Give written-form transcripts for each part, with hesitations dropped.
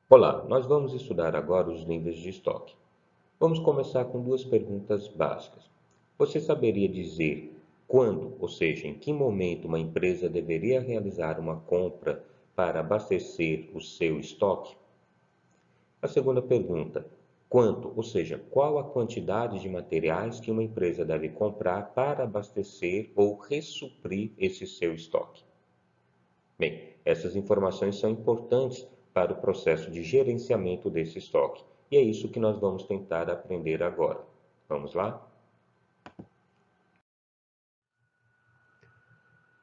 Olá, nós vamos estudar agora os níveis de estoque. Vamos começar com duas perguntas básicas. Você saberia dizer quando, ou seja, em que momento uma empresa deveria realizar uma compra para abastecer o seu estoque? A segunda pergunta, quanto, ou seja, qual a quantidade de materiais que uma empresa deve comprar para abastecer ou ressuprir esse seu estoque? Bem, essas informações são importantes para o processo de gerenciamento desse estoque, e é isso que nós vamos tentar aprender agora. Vamos lá?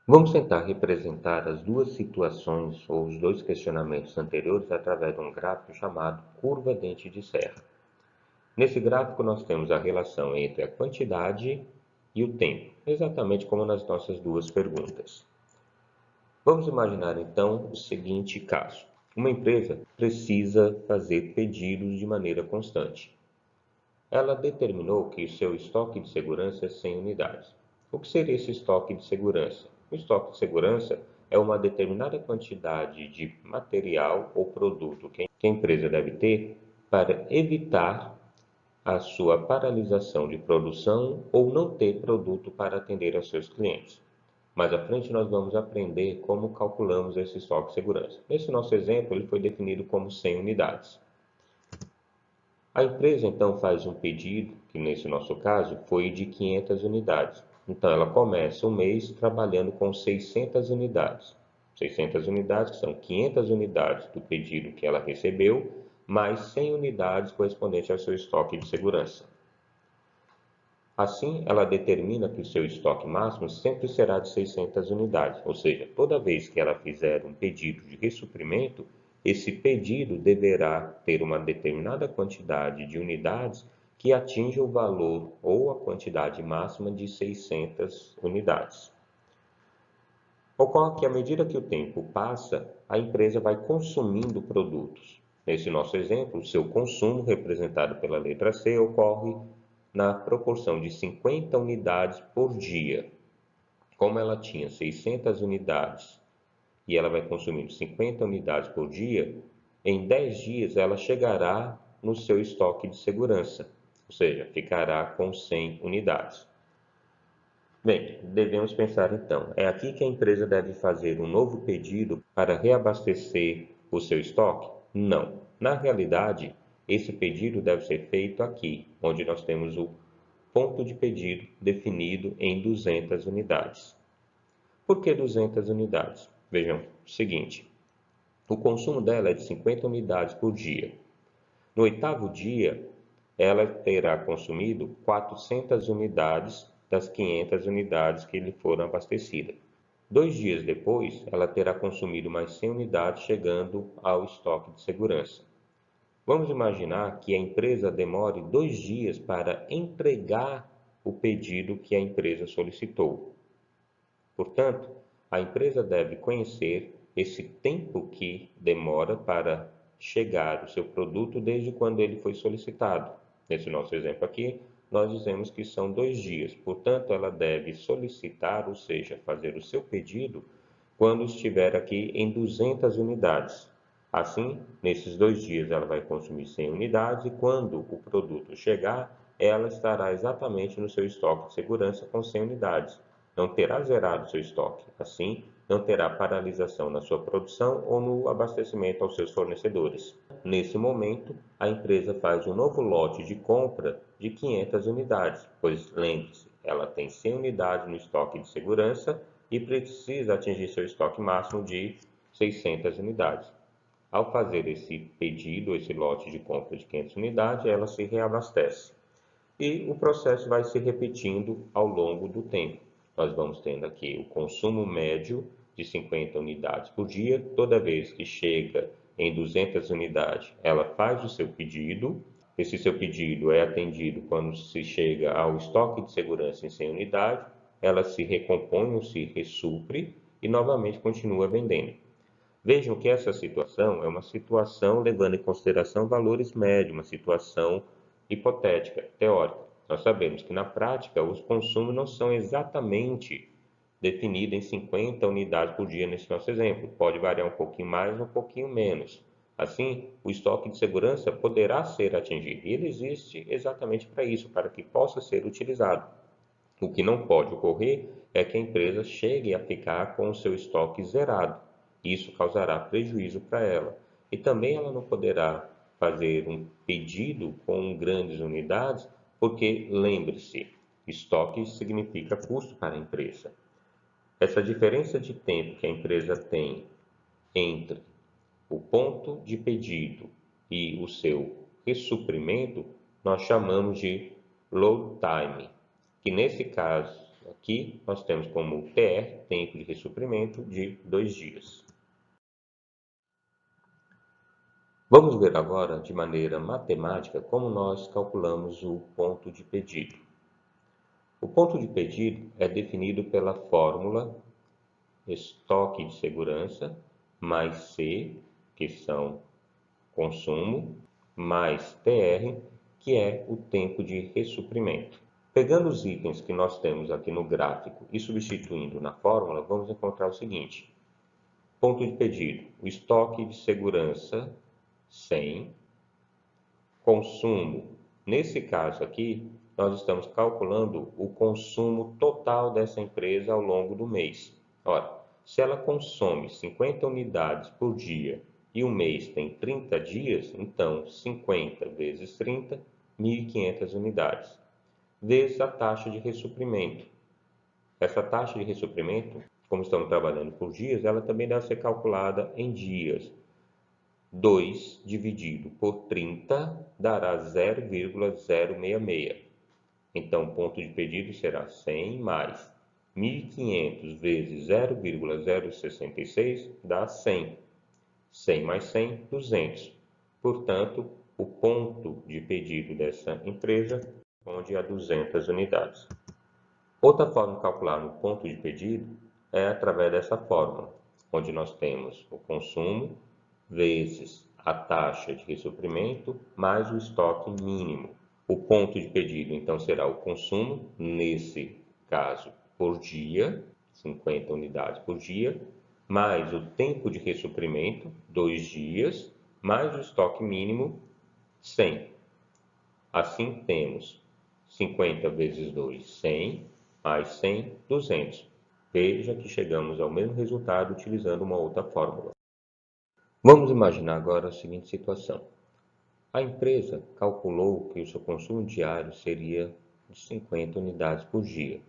Vamos tentar representar as duas situações ou os dois questionamentos anteriores através de um gráfico chamado curva dente de serra. Nesse gráfico, nós temos a relação entre a quantidade e o tempo, exatamente como nas nossas duas perguntas. Vamos imaginar então o seguinte caso: uma empresa precisa fazer pedidos de maneira constante. Ela determinou que o seu estoque de segurança é 100 unidades. O que seria esse estoque de segurança? O estoque de segurança é uma determinada quantidade de material ou produto que a empresa deve ter para evitar a sua paralisação de produção ou não ter produto para atender aos seus clientes. Mais à frente nós vamos aprender como calculamos esse estoque de segurança. Nesse nosso exemplo, ele foi definido como 100 unidades. A empresa então faz um pedido, que nesse nosso caso foi de 500 unidades. Então ela começa o mês trabalhando com 600 unidades. 600 unidades, que são 500 unidades do pedido que ela recebeu, mais 100 unidades correspondentes ao seu estoque de segurança. Assim, ela determina que o seu estoque máximo sempre será de 600 unidades, ou seja, toda vez que ela fizer um pedido de ressuprimento, esse pedido deverá ter uma determinada quantidade de unidades que atinja o valor ou a quantidade máxima de 600 unidades. Ocorre que, à medida que o tempo passa, a empresa vai consumindo produtos. Nesse nosso exemplo, o seu consumo, representado pela letra C, ocorre na proporção de 50 unidades por dia. Como ela tinha 600 unidades e ela vai consumindo 50 unidades por dia, em 10 dias ela chegará no seu estoque de segurança, ou seja, ficará com 100 unidades. Bem, devemos pensar então, é aqui que a empresa deve fazer um novo pedido para reabastecer o seu estoque? Não. Na realidade, esse pedido deve ser feito aqui, onde nós temos o ponto de pedido definido em 200 unidades. Por que 200 unidades? Vejam o seguinte, o consumo dela é de 50 unidades por dia. No oitavo dia, ela terá consumido 400 unidades das 500 unidades que lhe foram abastecidas. 2 dias depois, ela terá consumido mais 100 unidades, chegando ao estoque de segurança. Vamos imaginar que a empresa demore 2 dias para entregar o pedido que a empresa solicitou. Portanto, a empresa deve conhecer esse tempo que demora para chegar o seu produto desde quando ele foi solicitado. Nesse nosso exemplo aqui, nós dizemos que são 2 dias. Portanto, ela deve solicitar, ou seja, fazer o seu pedido quando estiver aqui em 200 unidades. Assim, nesses 2 dias ela vai consumir 100 unidades e quando o produto chegar, ela estará exatamente no seu estoque de segurança com 100 unidades. Não terá zerado seu estoque. Assim, não terá paralisação na sua produção ou no abastecimento aos seus fornecedores. Nesse momento, a empresa faz um novo lote de compra de 500 unidades, pois lembre-se, ela tem 100 unidades no estoque de segurança e precisa atingir seu estoque máximo de 600 unidades. Ao fazer esse pedido, esse lote de compra de 500 unidades, ela se reabastece. E o processo vai se repetindo ao longo do tempo. Nós vamos tendo aqui o consumo médio de 50 unidades por dia. Toda vez que chega em 200 unidades, ela faz o seu pedido. Esse seu pedido é atendido quando se chega ao estoque de segurança em 100 unidades. Ela se recompõe ou se ressupre e novamente continua vendendo. Vejam que essa situação é uma situação levando em consideração valores médios, uma situação hipotética, teórica. Nós sabemos que na prática os consumos não são exatamente definidos em 50 unidades por dia nesse nosso exemplo. Pode variar um pouquinho mais, um pouquinho menos. Assim, o estoque de segurança poderá ser atingido, e ele existe exatamente para isso, para que possa ser utilizado. O que não pode ocorrer é que a empresa chegue a ficar com o seu estoque zerado. Isso causará prejuízo para ela. E também ela não poderá fazer um pedido com grandes unidades, porque lembre-se, estoque significa custo para a empresa. Essa diferença de tempo que a empresa tem entre o ponto de pedido e o seu ressuprimento, nós chamamos de load time, que nesse caso aqui nós temos como TR, tempo de ressuprimento, de 2 dias. Vamos ver agora de maneira matemática como nós calculamos o ponto de pedido. O ponto de pedido é definido pela fórmula estoque de segurança mais C, que são consumo, mais TR, que é o tempo de ressuprimento. Pegando os itens que nós temos aqui no gráfico e substituindo na fórmula, vamos encontrar o seguinte. Ponto de pedido, o estoque de segurança 100, consumo. Nesse caso aqui, nós estamos calculando o consumo total dessa empresa ao longo do mês. Ora, se ela consome 50 unidades por dia e o mês tem 30 dias, então 50 vezes 30, 1.500 unidades, vezes a taxa de ressuprimento. Essa taxa de ressuprimento, como estamos trabalhando por dias, ela também deve ser calculada em dias. 2 dividido por 30 dará 0,066. Então, o ponto de pedido será 100 mais 1.500 vezes 0,066 dá 100. 100 mais 100, 200. Portanto, o ponto de pedido dessa empresa corresponde a 200 unidades. Outra forma de calcular o ponto de pedido é através dessa fórmula, onde nós temos o consumo vezes a taxa de ressuprimento mais o estoque mínimo. O ponto de pedido, então, será o consumo, nesse caso, por dia, 50 unidades por dia, mais o tempo de ressuprimento, 2 dias, mais o estoque mínimo, 100. Assim, temos 50 vezes 2, 100, mais 100, 200. Veja que chegamos ao mesmo resultado utilizando uma outra fórmula. Vamos imaginar agora a seguinte situação. A empresa calculou que o seu consumo diário seria de 50 unidades por dia,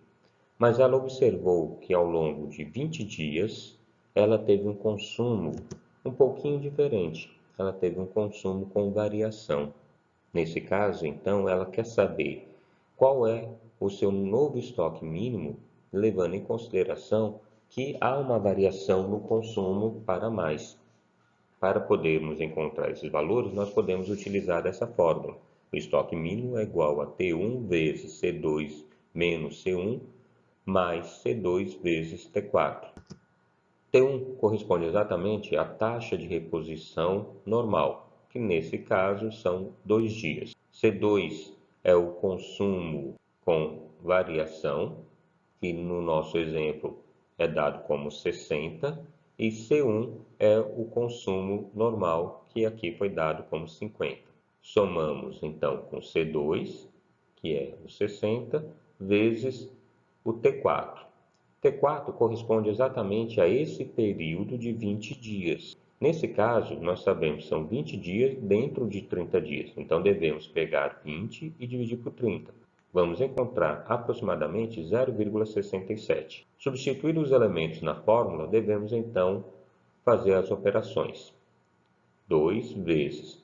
mas ela observou que ao longo de 20 dias ela teve um consumo um pouquinho diferente, ela teve um consumo com variação. Nesse caso, então, ela quer saber qual é o seu novo estoque mínimo, levando em consideração que há uma variação no consumo para mais. Para podermos encontrar esses valores, nós podemos utilizar essa fórmula. O estoque mínimo é igual a T1 vezes C2 menos C1 mais C2 vezes T4. T1 corresponde exatamente à taxa de reposição normal, que nesse caso são 2 dias. C2 é o consumo com variação, que no nosso exemplo é dado como 60, e C1 é o consumo normal, que aqui foi dado como 50. Somamos então com C2, que é o 60, vezes o T4. T4 corresponde exatamente a esse período de 20 dias. Nesse caso, nós sabemos que são 20 dias dentro de 30 dias, então devemos pegar 20 e dividir por 30. Vamos encontrar aproximadamente 0,67. Substituir os elementos na fórmula, devemos então fazer as operações. 2 vezes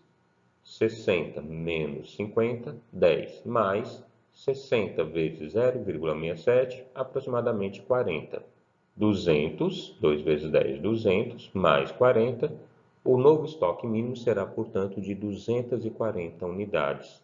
60 menos 50, 10, mais 60 vezes 0,67, aproximadamente 40. 200, 2 vezes 10, 200, mais 40. O novo estoque mínimo será, portanto, de 240 unidades.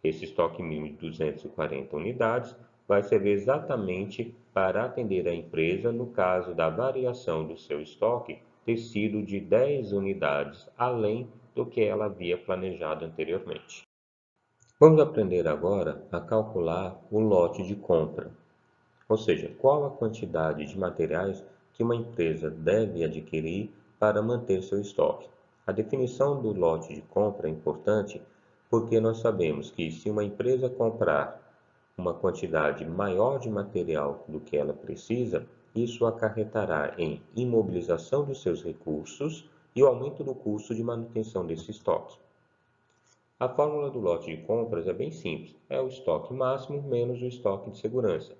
Esse estoque mínimo de 240 unidades vai servir exatamente para atender a empresa no caso da variação do seu estoque ter sido de 10 unidades, além do que ela havia planejado anteriormente. Vamos aprender agora a calcular o lote de compra, ou seja, qual a quantidade de materiais que uma empresa deve adquirir para manter seu estoque. A definição do lote de compra é importante porque nós sabemos que se uma empresa comprar uma quantidade maior de material do que ela precisa, isso acarretará em imobilização dos seus recursos e o aumento do custo de manutenção desse estoque. A fórmula do lote de compras é bem simples, é o estoque máximo menos o estoque de segurança.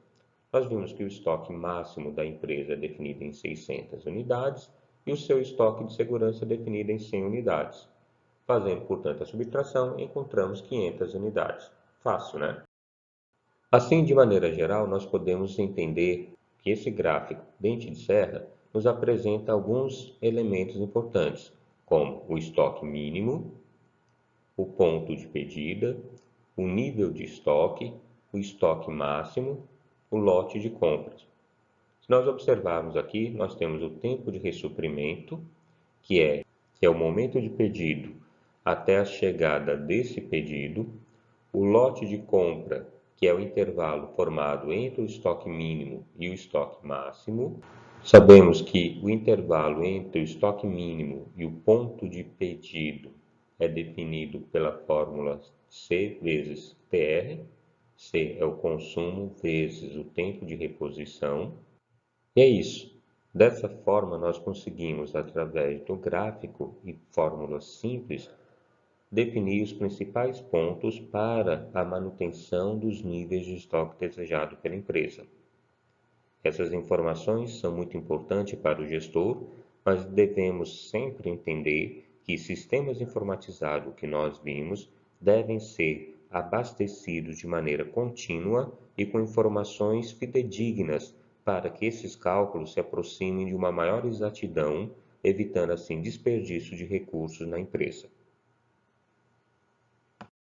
Nós vimos que o estoque máximo da empresa é definido em 600 unidades e o seu estoque de segurança é definido em 100 unidades. Fazendo, portanto, a subtração, encontramos 500 unidades. Fácil, né? Assim, de maneira geral, nós podemos entender que esse gráfico dente de serra nos apresenta alguns elementos importantes, como o estoque mínimo, o ponto de pedida, o nível de estoque, o estoque máximo, o lote de compras. Se nós observarmos aqui, nós temos o tempo de ressuprimento, que é o momento de pedido até a chegada desse pedido, o lote de compra, que é o intervalo formado entre o estoque mínimo e o estoque máximo. Sabemos que o intervalo entre o estoque mínimo e o ponto de pedido é definido pela fórmula C vezes TR. C é o consumo vezes o tempo de reposição. E é isso. Dessa forma, nós conseguimos, através do gráfico e fórmulas simples, definir os principais pontos para a manutenção dos níveis de estoque desejado pela empresa. Essas informações são muito importantes para o gestor, mas devemos sempre entender que sistemas informatizados que nós vimos devem ser abastecidos de maneira contínua e com informações fidedignas para que esses cálculos se aproximem de uma maior exatidão, evitando assim desperdício de recursos na empresa.